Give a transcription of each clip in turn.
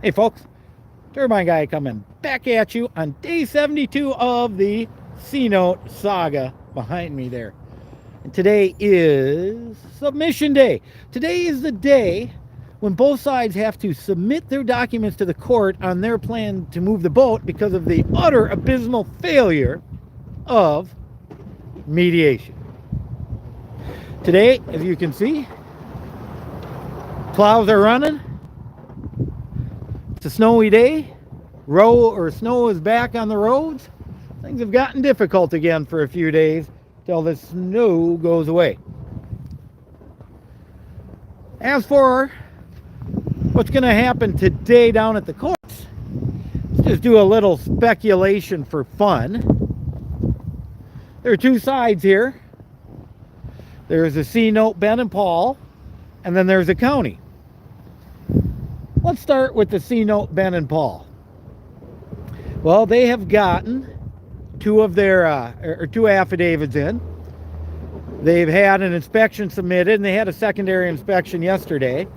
Hey folks, Turbine Guy coming back at you on day 72 of the Seanote saga behind me there. And today is submission day. Today is the day when both sides have to submit their documents to the court on their plan to move the boat because of the utter abysmal failure of mediation. Today, as you can see, plows are running. It's a snowy day. Snow is back on the roads. Things have gotten difficult again for a few days till the snow goes away. As for what's going to happen today down at the courts, let's just do a little speculation for fun. There are two sides here. There's a Seanote, Ben and Paul, and then there's a county. Let's start with the Seanote, Ben and Paul. Well, they have gotten two affidavits in. They've had an inspection submitted, and they had a secondary inspection yesterday.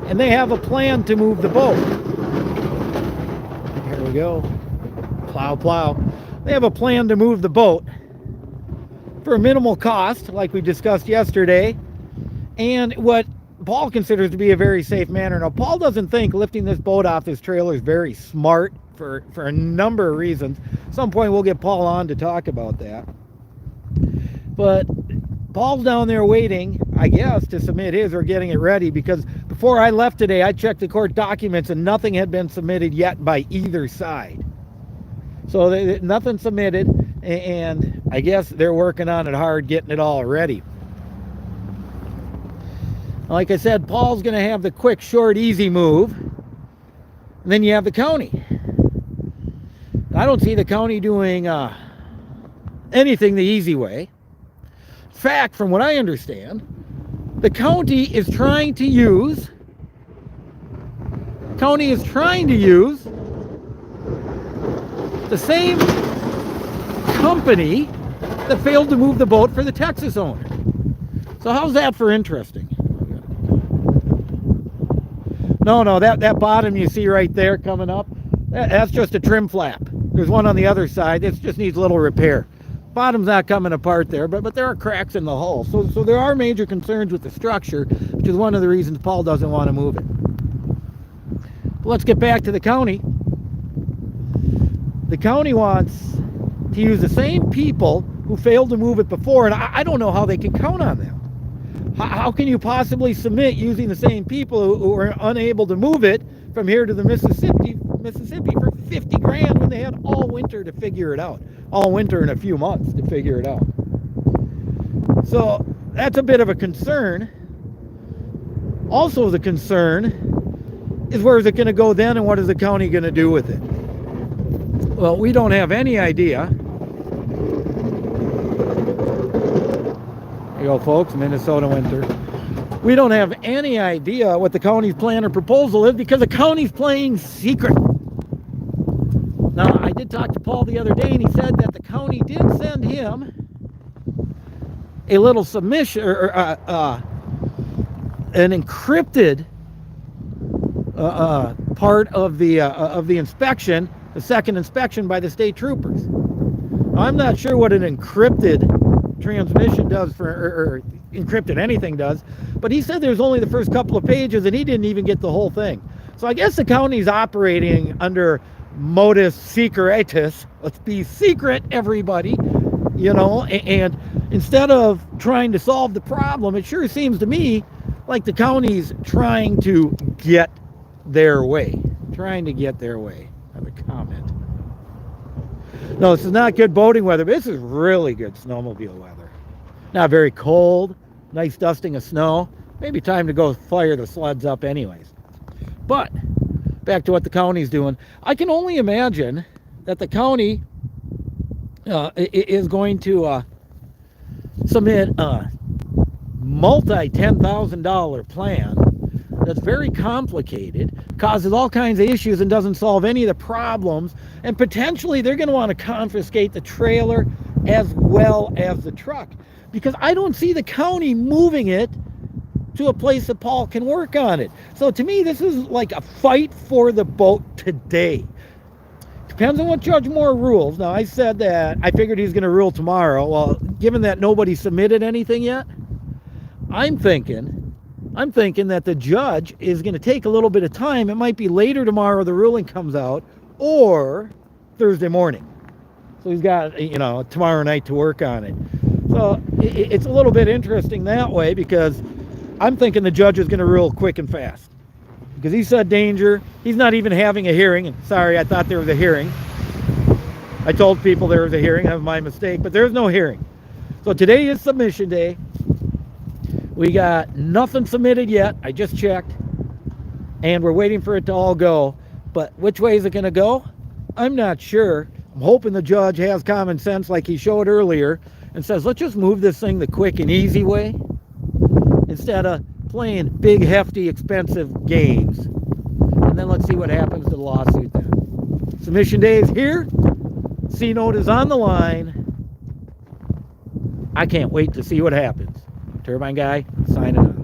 And they have a plan to move the boat. Here we go. Plow, plow. They have a plan to move the boat for a minimal cost, like we discussed yesterday, and what Paul considers to be a very safe manner. Now, Paul doesn't think lifting this boat off this trailer is very smart for a number of reasons. At some point, we'll get Paul on to talk about that. But Paul's down there waiting, I guess, to submit his or getting it ready, because before I left today, I checked the court documents and nothing had been submitted yet by either side. So nothing submitted, and I guess they're working on it hard, getting it all ready. Like I said, Paul's going to have the quick, short, easy move. And then you have the county. I don't see the county doing anything the easy way. In fact, from what I understand, the county is trying to use the same company that failed to move the boat for the Texas owner. So how's that for interesting? No, that bottom you see right there coming up, that's just a trim flap. There's one on the other side. It just needs a little repair. Bottom's not coming apart there, but there are cracks in the hull. So there are major concerns with the structure, which is one of the reasons Paul doesn't want to move it. But let's get back to the county. The county wants to use the same people who failed to move it before, and I don't know how they can count on them. How can you possibly submit using the same people who are unable to move it from here to the Mississippi for 50 grand when they had all winter to figure it out? All winter and a few months to figure it out. So that's a bit of a concern. Also, the concern is, where is it going to go then, and what is the county going to do with it? Well, we don't have any idea. There you go, folks, Minnesota winter. We don't have any idea what the county's plan or proposal is, because the county's playing secret. Now, I did talk to Paul the other day, and he said that the county did send him a little submission, or an encrypted part of the inspection, the second inspection by the state troopers. Now, I'm not sure what an encrypted transmission does or encrypted anything does, but he said there's only the first couple of pages, and he didn't even get the whole thing. So I guess the county's operating under modus secretus. Let's be secret, everybody, and instead of trying to solve the problem, it sure seems to me like the county's trying to get their way. I have a comment. No, this is not good boating weather, but this is really good snowmobile weather. Not very cold, nice dusting of snow. Maybe time to go fire the sleds up anyways. But back to what the county's doing. I can only imagine that the county is going to submit a multi-$10,000 plan that's very complicated, causes all kinds of issues, and doesn't solve any of the problems. And potentially they're going to want to confiscate the trailer as well as the truck, because I don't see the county moving it to a place that Paul can work on it. So to me, this is like a fight for the vote today. Depends on what Judge Moore rules. Now, I said that I figured he's going to rule tomorrow. Well, given that nobody submitted anything yet, I'm thinking that the judge is going to take a little bit of time. It might be later tomorrow the ruling comes out, or Thursday morning. So he's got, you know, tomorrow night to work on it. So it's a little bit interesting that way, because I'm thinking the judge is going to rule quick and fast. Because he said danger. He's not even having a hearing. And sorry, I thought there was a hearing. I told people there was a hearing. That was my mistake. But there's no hearing. So today is submission day. We got nothing submitted yet. I just checked. And we're waiting for it to all go. But which way is it going to go? I'm not sure. I'm hoping the judge has common sense like he showed earlier and says, let's just move this thing the quick and easy way instead of playing big, hefty, expensive games. And then let's see what happens to the lawsuit then. Submission day is here. Seanote is on the line. I can't wait to see what happens. Turbine Guy, signing off.